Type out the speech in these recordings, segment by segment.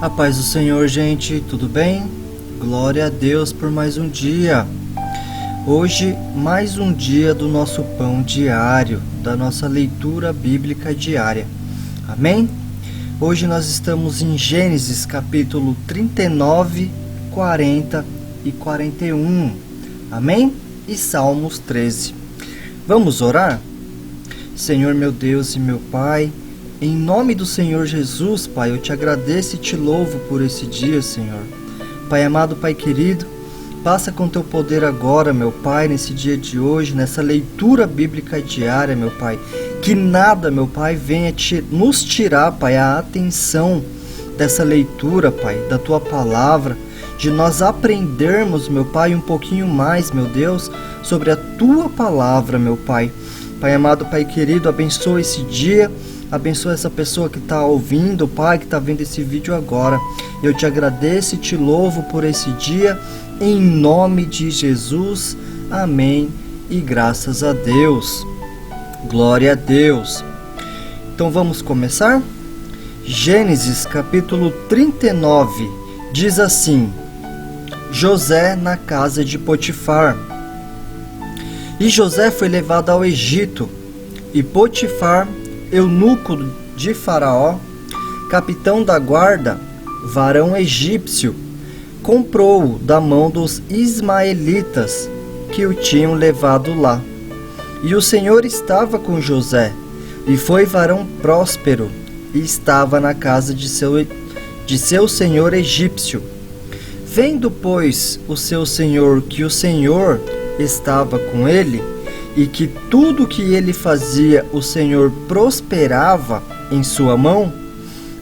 A paz do Senhor, gente, tudo bem? Glória a Deus por mais um dia. Hoje, mais um dia do nosso pão diário, da nossa leitura bíblica diária. Amém? Hoje nós estamos em Gênesis capítulo 39, 40 e 41. Amém? E Salmos 13. Vamos orar? Senhor meu Deus e meu Pai, em nome do Senhor Jesus, Pai, eu te agradeço e te louvo por esse dia, Senhor. Pai amado, Pai querido, passa com teu poder agora, meu Pai, nesse dia de hoje, nessa leitura bíblica diária, meu Pai. Que nada, meu Pai, venha nos tirar, Pai, a atenção dessa leitura, Pai, da tua palavra, de nós aprendermos, meu Pai, um pouquinho mais, meu Deus, sobre a tua palavra, meu Pai. Pai amado, Pai querido, abençoa esse dia. Abençoa essa pessoa que está ouvindo, Pai, que está vendo esse vídeo agora. Eu te agradeço e te louvo por esse dia, em nome de Jesus. Amém e graças a Deus. Glória a Deus. Então vamos começar? Gênesis capítulo 39 diz assim: José na casa de Potifar. E José foi levado ao Egito, e Potifar, eunuco de Faraó, capitão da guarda, varão egípcio, comprou-o da mão dos ismaelitas que o tinham levado lá. E o Senhor estava com José, e foi varão próspero, e estava na casa de seu senhor egípcio. Vendo, pois, o seu senhor que o Senhor estava com ele, e que tudo que ele fazia o Senhor prosperava em sua mão,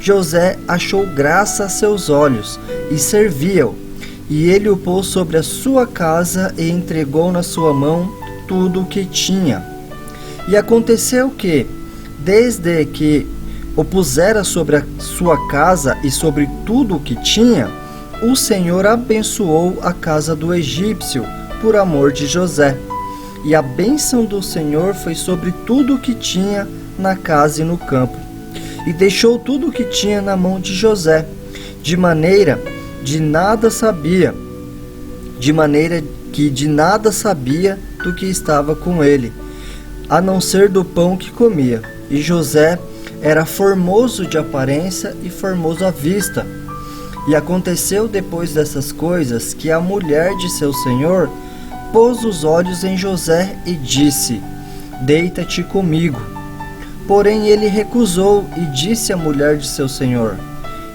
José achou graça a seus olhos e servia-o, e ele o pôs sobre a sua casa e entregou na sua mão tudo o que tinha. E aconteceu que, desde que o pusera sobre a sua casa e sobre tudo o que tinha, o Senhor abençoou a casa do egípcio por amor de José. E a bênção do Senhor foi sobre tudo o que tinha na casa e no campo. E deixou tudo o que tinha na mão de José, de maneira que de nada sabia do que estava com ele, a não ser do pão que comia. E José era formoso de aparência e formoso à vista. E aconteceu depois dessas coisas que a mulher de seu senhor pôs os olhos em José e disse: Deita-te comigo. Porém ele recusou e disse à mulher de seu senhor: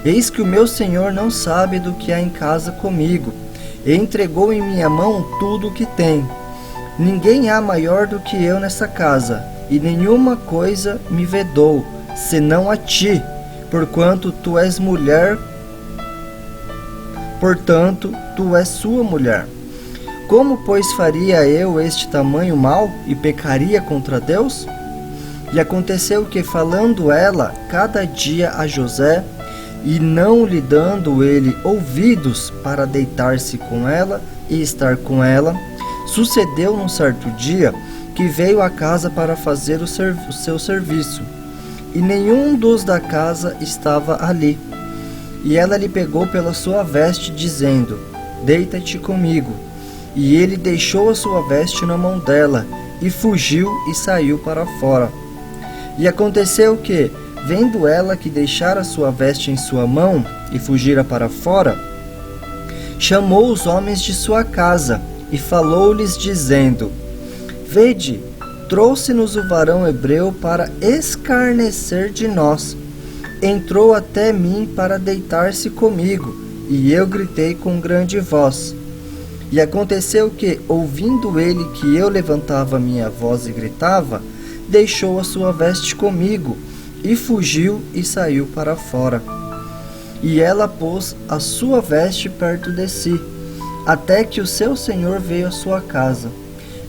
Eis que o meu senhor não sabe do que há em casa comigo, e entregou em minha mão tudo o que tem. Ninguém há maior do que eu nessa casa, e nenhuma coisa me vedou, senão a ti, porquanto tu és mulher, portanto tu és sua mulher. Como, pois, faria eu este tamanho mal e pecaria contra Deus? E aconteceu que, falando ela cada dia a José, e não lhe dando ele ouvidos para deitar-se com ela e estar com ela, sucedeu num certo dia que veio à casa para fazer o seu serviço, e nenhum dos da casa estava ali. E ela lhe pegou pela sua veste, dizendo: Deita-te comigo. E ele deixou a sua veste na mão dela, e fugiu e saiu para fora. E aconteceu que, vendo ela que deixara a sua veste em sua mão, e fugira para fora, chamou os homens de sua casa, e falou-lhes, dizendo: Vede, trouxe-nos o varão hebreu para escarnecer de nós. Entrou até mim para deitar-se comigo, e eu gritei com grande voz. E aconteceu que, ouvindo ele que eu levantava minha voz e gritava, deixou a sua veste comigo, e fugiu e saiu para fora. E ela pôs a sua veste perto de si, até que o seu senhor veio à sua casa.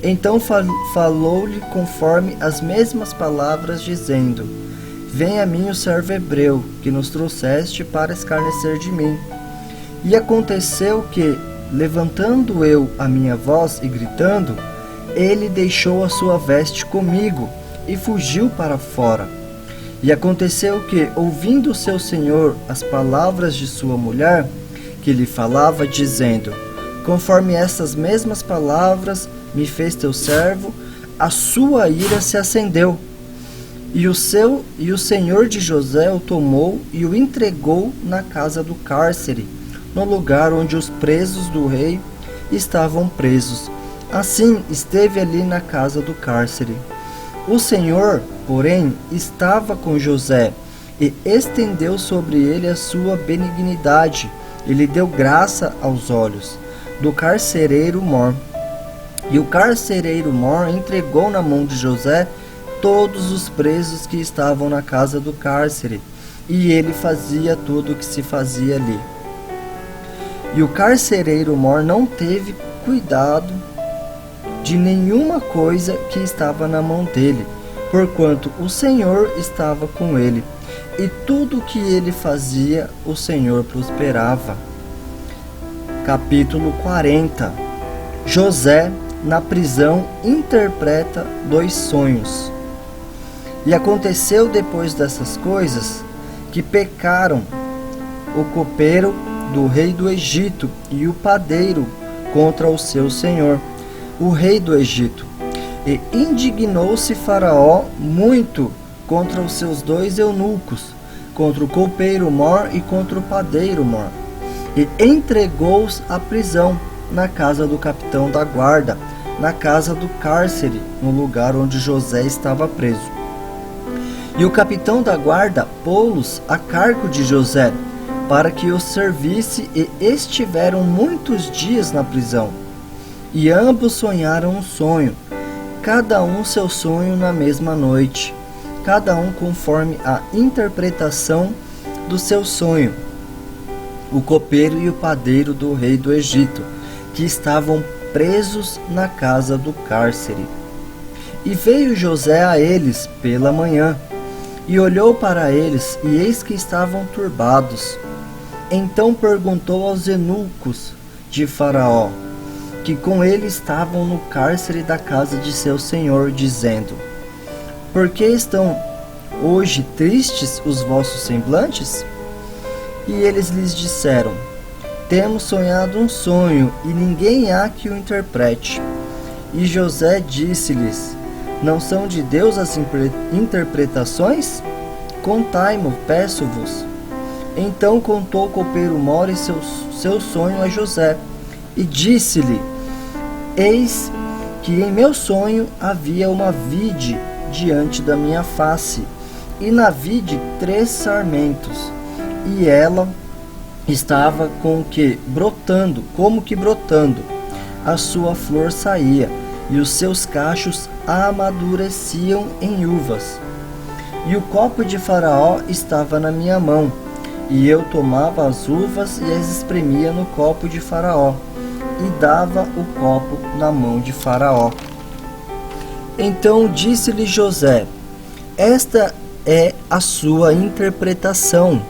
Então falou-lhe conforme as mesmas palavras, dizendo: Vem a mim o servo hebreu, que nos trouxeste para escarnecer de mim. E aconteceu que, levantando eu a minha voz e gritando, ele deixou a sua veste comigo e fugiu para fora. E aconteceu que, ouvindo seu senhor as palavras de sua mulher, que lhe falava, dizendo: conforme estas mesmas palavras me fez teu servo, a sua ira se acendeu. E o senhor de José o tomou e o entregou na casa do cárcere, no lugar onde os presos do rei estavam presos. Assim esteve ali na casa do cárcere. O Senhor, porém, estava com José e estendeu sobre ele a sua benignidade e lhe deu graça aos olhos do carcereiro Mor. E o carcereiro Mor entregou na mão de José todos os presos que estavam na casa do cárcere, e ele fazia tudo o que se fazia ali. E o carcereiro Mor não teve cuidado de nenhuma coisa que estava na mão dele, porquanto o Senhor estava com ele, e tudo o que ele fazia, o Senhor prosperava. Capítulo 40. José, na prisão, interpreta 2 sonhos. E aconteceu depois dessas coisas, que pecaram o copeiro do rei do Egito e o padeiro contra o seu senhor, o rei do Egito. E indignou-se Faraó muito contra os seus 2 eunucos, contra o copeiro Mor e contra o padeiro Mor, e entregou-os à prisão na casa do capitão da guarda, na casa do cárcere, no lugar onde José estava preso. E o capitão da guarda pô-los a cargo de José, para que os servisse, e estiveram muitos dias na prisão. E ambos sonharam um sonho, cada um seu sonho na mesma noite, cada um conforme a interpretação do seu sonho. O copeiro e o padeiro do rei do Egito, que estavam presos na casa do cárcere. E veio José a eles pela manhã, e olhou para eles, e eis que estavam turbados. Então perguntou aos eunucos de Faraó, que com ele estavam no cárcere da casa de seu senhor, dizendo: por que estão hoje tristes os vossos semblantes? E eles lhes disseram: temos sonhado um sonho, e ninguém há que o interprete. E José disse-lhes: não são de Deus as interpretações? Contai-mo, peço-vos. Então contou o copeiro Mor seu sonho a José, e disse-lhe: eis que em meu sonho havia uma vide diante da minha face, e na vide 3 sarmentos, e ela estava como que brotando, a sua flor saía, e os seus cachos amadureciam em uvas. E o copo de Faraó estava na minha mão, e eu tomava as uvas e as espremia no copo de Faraó, e dava o copo na mão de Faraó. Então disse-lhe José: esta é a sua interpretação.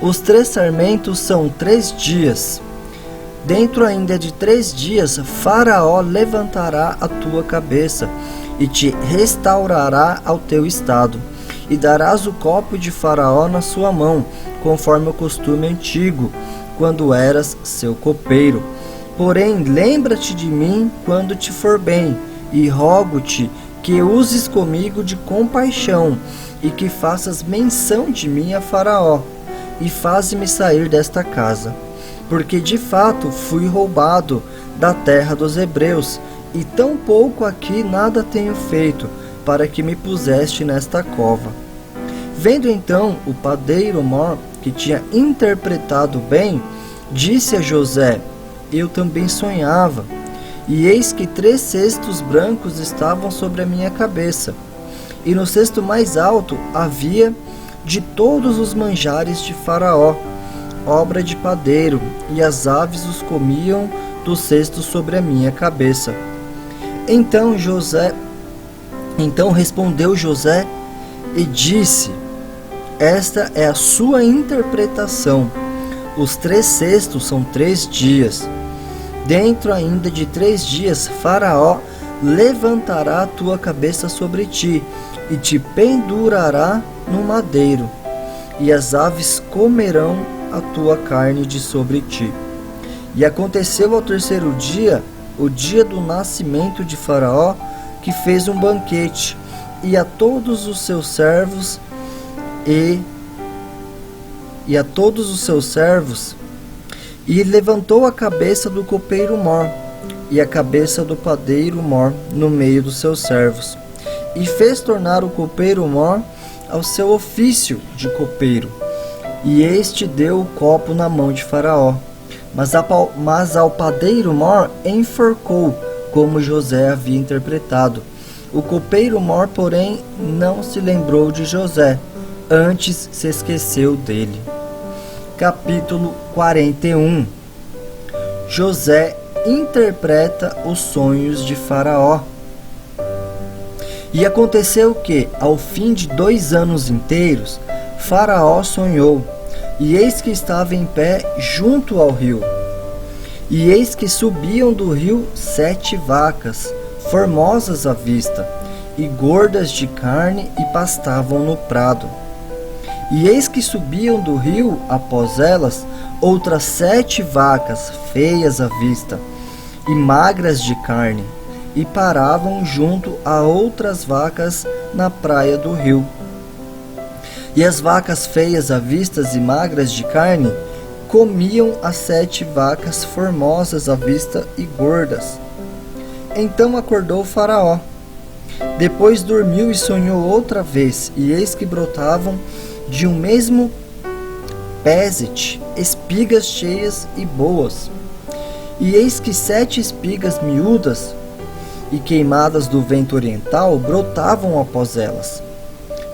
Os 3 sarmentos são 3 dias. Dentro ainda de 3 dias, Faraó levantará a tua cabeça e te restaurará ao teu estado, e darás o copo de Faraó na sua mão, conforme o costume antigo, quando eras seu copeiro. Porém, lembra-te de mim quando te for bem, e rogo-te que uses comigo de compaixão, e que faças menção de mim a Faraó, e faze-me sair desta casa. Porque de fato fui roubado da terra dos hebreus, e tão pouco aqui nada tenho feito, para que me puseste nesta cova. Vendo então o padeiro Mor, que tinha interpretado bem, disse a José: eu também sonhava, e eis que 3 cestos brancos estavam sobre a minha cabeça, e no cesto mais alto havia de todos os manjares de Faraó, obra de padeiro, e as aves os comiam do cesto sobre a minha cabeça. Então respondeu José e disse: esta é a sua interpretação. Os 3 cestos são 3 dias. Dentro ainda de 3 dias, Faraó levantará a tua cabeça sobre ti, e te pendurará no madeiro, e as aves comerão a tua carne de sobre ti. E aconteceu ao terceiro dia, o dia do nascimento de Faraó, que fez um banquete, e a todos os seus servos e levantou a cabeça do copeiro Mor e a cabeça do padeiro Mor no meio dos seus servos, e fez tornar o copeiro Mor ao seu ofício de copeiro, e este deu o copo na mão de Faraó, mas ao padeiro Mor enforcou, como José havia interpretado. O copeiro Mor, porém, não se lembrou de José, antes se esqueceu dele. Capítulo 41. José interpreta os sonhos de Faraó. E aconteceu que, ao fim de 2 anos inteiros, Faraó sonhou, e eis que estava em pé junto ao rio. E eis que subiam do rio 7 vacas, formosas à vista, e gordas de carne, e pastavam no prado. E eis que subiam do rio, após elas, outras 7 vacas, feias à vista, e magras de carne, e paravam junto a outras vacas na praia do rio. E as vacas feias à vista e magras de carne comiam as 7 vacas formosas à vista e gordas. Então acordou Faraó. Depois dormiu e sonhou outra vez, e eis que brotavam de um mesmo pezete espigas cheias e boas. E eis que 7 espigas miúdas e queimadas do vento oriental brotavam após elas.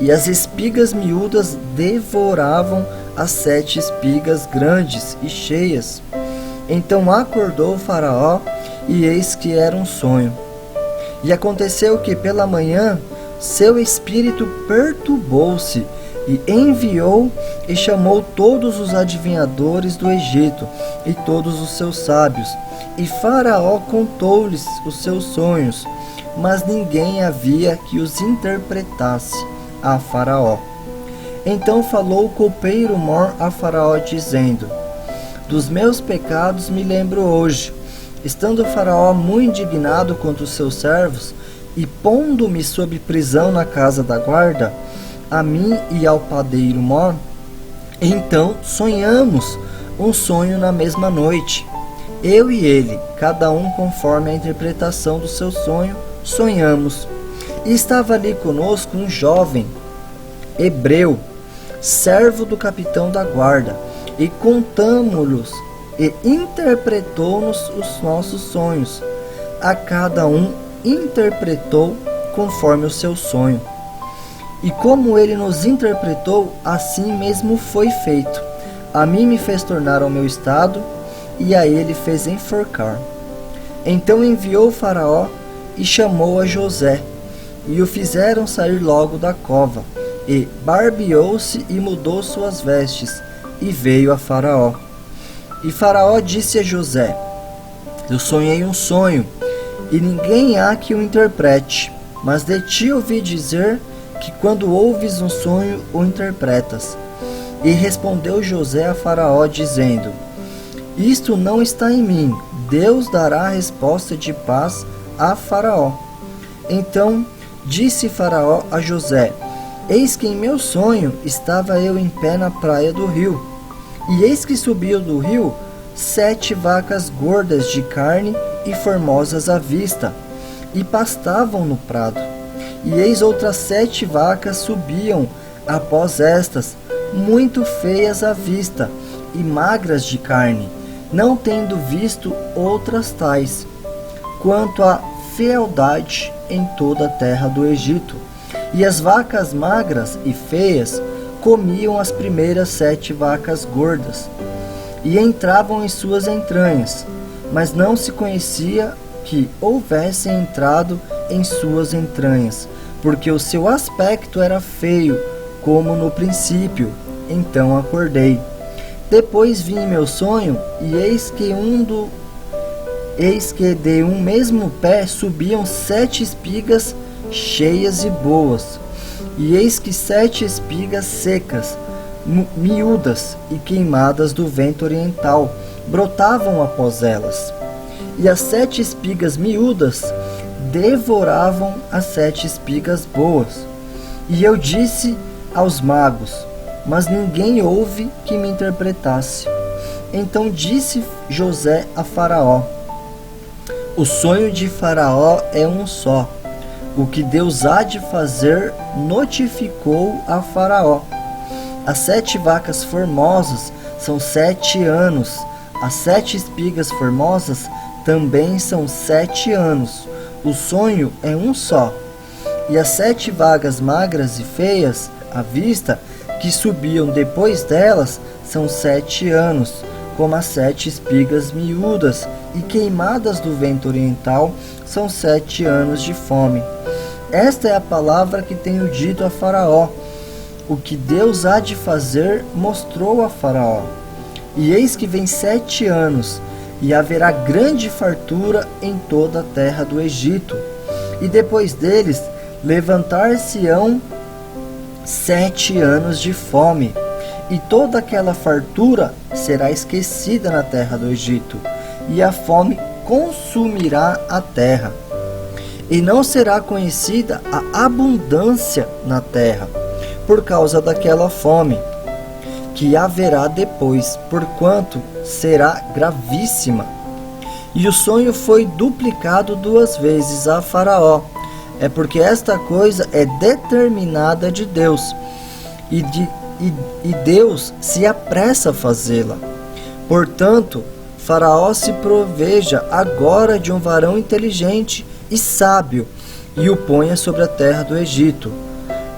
E as espigas miúdas devoravam as 7 espigas grandes e cheias. Então acordou o Faraó, e eis que era um sonho. E aconteceu que pela manhã seu espírito perturbou-se, e enviou e chamou todos os adivinhadores do Egito e todos os seus sábios. E Faraó contou-lhes os seus sonhos, mas ninguém havia que os interpretasse a Faraó. Então falou o copeiro Mor a Faraó, dizendo: dos meus pecados me lembro hoje. Estando Faraó muito indignado contra os seus servos, e pondo-me sob prisão na casa da guarda, a mim e ao padeiro Mor, então sonhamos um sonho na mesma noite. Eu e ele, cada um conforme a interpretação do seu sonho, sonhamos. E estava ali conosco um jovem hebreu, servo do capitão da guarda, e contamo-los, e interpretou-nos os nossos sonhos. A cada um interpretou conforme o seu sonho. E como ele nos interpretou, assim mesmo foi feito. A mim me fez tornar ao meu estado, e a ele fez enforcar. Então enviou o Faraó e chamou a José, e o fizeram sair logo da cova, e barbeou-se e mudou suas vestes, e veio a Faraó. E Faraó disse a José: eu sonhei um sonho, e ninguém há que o interprete, mas de ti ouvi dizer que quando ouves um sonho o interpretas. E respondeu José a Faraó, dizendo: isto não está em mim, Deus dará a resposta de paz a Faraó. Então disse Faraó a José: eis que em meu sonho estava eu em pé na praia do rio, e eis que subiu do rio 7 vacas gordas de carne e formosas à vista, e pastavam no prado. E eis outras 7 vacas subiam após estas, muito feias à vista e magras de carne, não tendo visto outras tais, quanto à fealdade em toda a terra do Egito. E as vacas magras e feias comiam as primeiras 7 vacas gordas, e entravam em suas entranhas, mas não se conhecia que houvessem entrado em suas entranhas, porque o seu aspecto era feio, como no princípio. Então acordei. Depois vi em meu sonho, e eis que de um mesmo pé subiam 7 espigas cheias e boas, e eis que 7 espigas secas, miúdas e queimadas do vento oriental, brotavam após elas. E as 7 espigas miúdas devoravam as 7 espigas boas. E eu disse aos magos, mas ninguém houve que me interpretasse. Então disse José a Faraó: o sonho de Faraó é um só. O que Deus há de fazer notificou a Faraó. As 7 vacas formosas são 7 anos. As 7 espigas formosas também são 7 anos. O sonho é um só. E as 7 vagas magras e feias à vista, que subiam depois delas, são 7 anos, como as 7 espigas miúdas e queimadas do vento oriental, são 7 anos de fome. Esta é a palavra que tenho dito a Faraó. O que Deus há de fazer mostrou a Faraó. E eis que vem 7 anos, e haverá grande fartura em toda a terra do Egito. E depois deles levantar-se-ão 7 anos de fome, e toda aquela fartura será esquecida na terra do Egito, e a fome consumirá a terra. E não será conhecida a abundância na terra, por causa daquela fome, que haverá depois, porquanto será gravíssima. E o sonho foi duplicado 2 vezes a Faraó. É porque esta coisa é determinada de Deus, e Deus se apressa a fazê-la. Portanto, Faraó se proveja agora de um varão inteligente e sábio, e o ponha sobre a terra do Egito.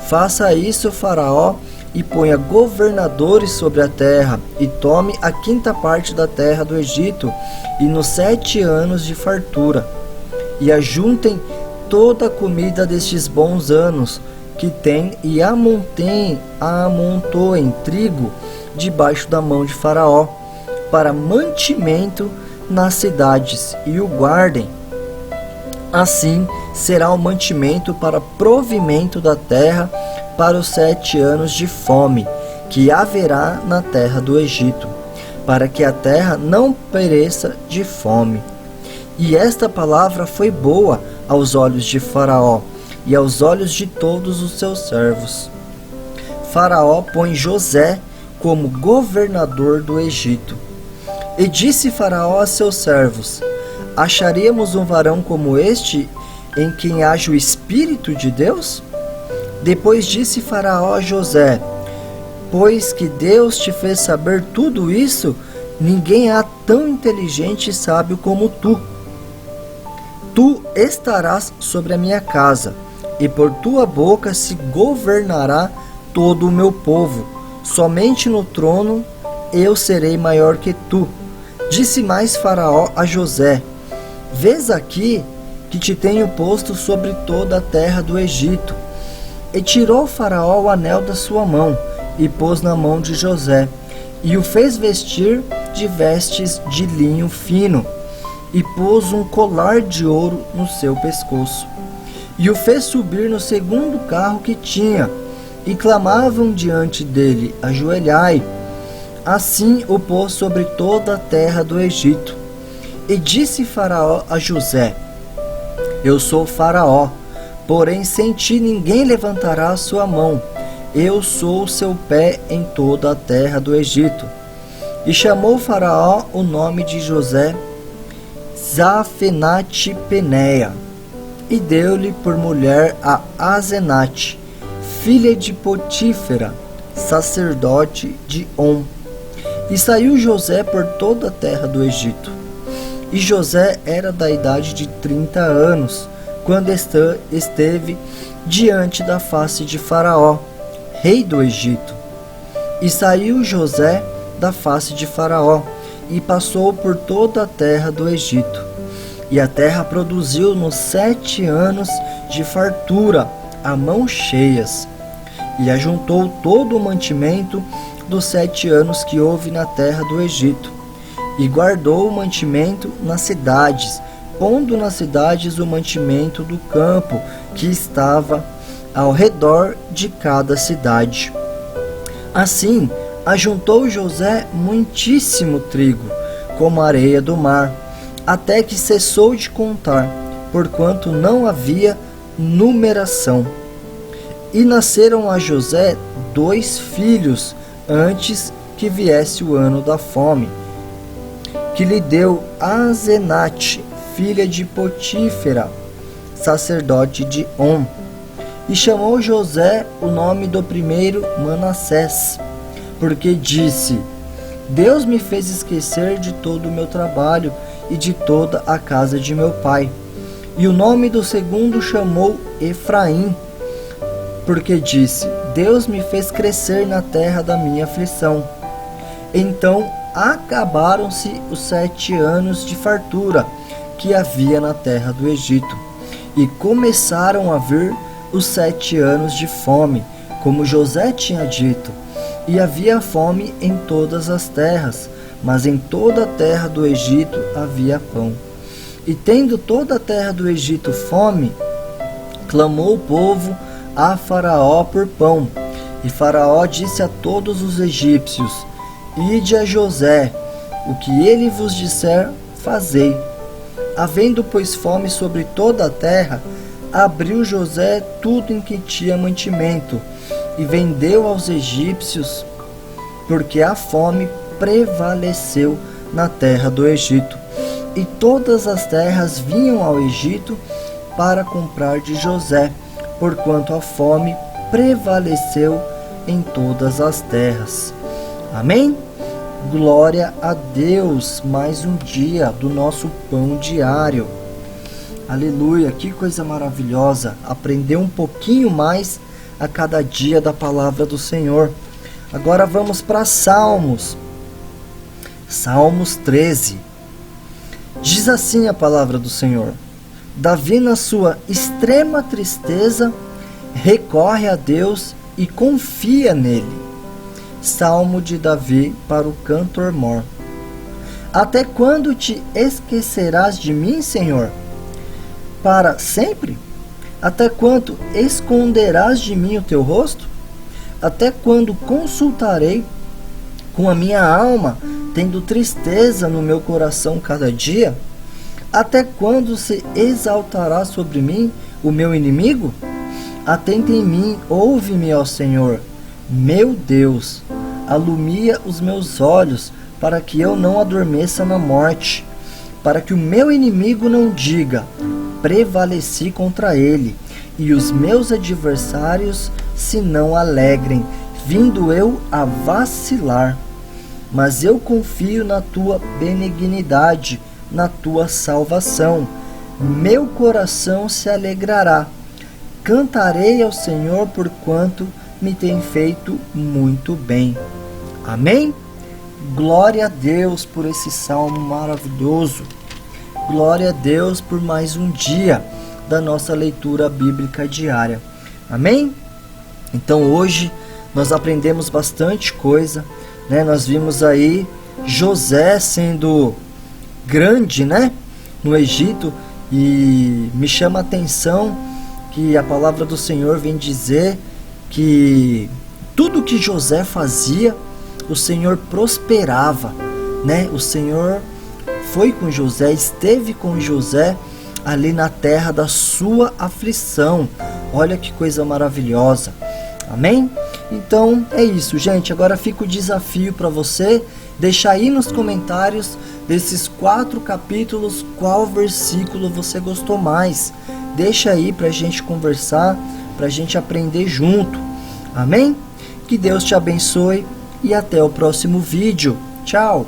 Faça isso, Faraó, e ponha governadores sobre a terra, e tome a 5ª parte da terra do Egito, e nos 7 anos de fartura, e ajuntem toda a comida destes bons anos que tem, e amontoem trigo debaixo da mão de Faraó, para mantimento nas cidades, e o guardem. Assim será o mantimento para provimento da terra para os 7 anos de fome que haverá na terra do Egito, para que a terra não pereça de fome. E esta palavra foi boa aos olhos de Faraó e aos olhos de todos os seus servos. Faraó põe José como governador do Egito. E disse Faraó a seus servos: acharíamos um varão como este, em quem haja o Espírito de Deus? Depois disse Faraó a José: pois que Deus te fez saber tudo isso, ninguém há tão inteligente e sábio como tu. Tu estarás sobre a minha casa, e por tua boca se governará todo o meu povo. Somente no trono eu serei maior que tu. Disse mais Faraó a José: vês aqui que te tenho posto sobre toda a terra do Egito. E tirou Faraó o anel da sua mão, e pôs na mão de José, e o fez vestir de vestes de linho fino, e pôs um colar de ouro no seu pescoço. E o fez subir no 2º carro que tinha, e clamavam diante dele: ajoelhai. Assim o pôs sobre toda a terra do Egito. E disse Faraó a José: eu sou Faraó, porém sem ti ninguém levantará a sua mão. Eu sou o seu pé em toda a terra do Egito. E chamou Faraó o nome de José Zafenate-Peneia, e deu-lhe por mulher a Asenate, filha de Potífera, sacerdote de On. E saiu José por toda a terra do Egito. E José era da idade de 30 anos, quando esteve diante da face de Faraó, rei do Egito. E saiu José da face de Faraó, e passou por toda a terra do Egito. E a terra produziu nos 7 anos de fartura, a mãos cheias. E ajuntou todo o mantimento dos 7 anos que houve na terra do Egito. E guardou o mantimento nas cidades, pondo nas cidades o mantimento do campo que estava ao redor de cada cidade. Assim, ajuntou José muitíssimo trigo, como a areia do mar, até que cessou de contar, porquanto não havia numeração. E nasceram a José 2 filhos, antes que viesse o ano da fome, que lhe deu Asenate, filha de Potífera, sacerdote de On. E chamou José o nome do primeiro Manassés, porque disse: Deus me fez esquecer de todo o meu trabalho e de toda a casa de meu pai. E o nome do segundo chamou Efraim, porque disse: Deus me fez crescer na terra da minha aflição. Então acabaram-se os 7 anos de fartura que havia na terra do Egito, e começaram a vir os 7 anos de fome, como José tinha dito. E havia fome em todas as terras, mas em toda a terra do Egito havia pão. E tendo toda a terra do Egito fome, clamou o povo a Faraó por pão. E Faraó disse a todos os egípcios: Ide a José, o que ele vos disser, fazei. Havendo, pois, fome sobre toda a terra, abriu José tudo em que tinha mantimento, e vendeu aos egípcios, porque a fome prevaleceu na terra do Egito. E todas as terras vinham ao Egito para comprar de José, porquanto a fome prevaleceu em todas as terras. Amém? Glória a Deus, mais um dia do nosso pão diário. Aleluia, que coisa maravilhosa, aprender um pouquinho mais a cada dia da palavra do Senhor. Agora vamos para Salmos. Salmos 13. Diz assim a palavra do Senhor: Davi, na sua extrema tristeza, recorre a Deus e confia nele. Salmo de Davi para o cantor-mor. Até quando te esquecerás de mim, Senhor? Para sempre? Até quando esconderás de mim o teu rosto? Até quando consultarei com a minha alma, tendo tristeza no meu coração cada dia? Até quando se exaltará sobre mim o meu inimigo? Atenta em mim, ouve-me, ó Senhor, meu Deus. Alumia os meus olhos, para que eu não adormeça na morte, para que o meu inimigo não diga: prevaleci contra ele, e os meus adversários se não alegrem, vindo eu a vacilar. Mas eu confio na tua benignidade, na tua salvação. Meu coração se alegrará. Cantarei ao Senhor, porquanto me tem feito muito bem. Amém? Glória a Deus por esse salmo maravilhoso. Glória a Deus por mais um dia da nossa leitura bíblica diária. Amém? Então hoje nós aprendemos bastante coisa, né? Nós vimos aí José sendo grande, né? No Egito, e me chama a atenção que a palavra do Senhor vem dizer que tudo que José fazia, o Senhor prosperava, né? O Senhor foi com José, esteve com José ali na terra da sua aflição. Olha que coisa maravilhosa. Amém? Então é isso, gente. Agora fica o desafio para você deixar aí nos comentários desses 4 capítulos qual versículo você gostou mais. Deixa aí para a gente conversar, para a gente aprender junto. Amém? Que Deus te abençoe e até o próximo vídeo. Tchau!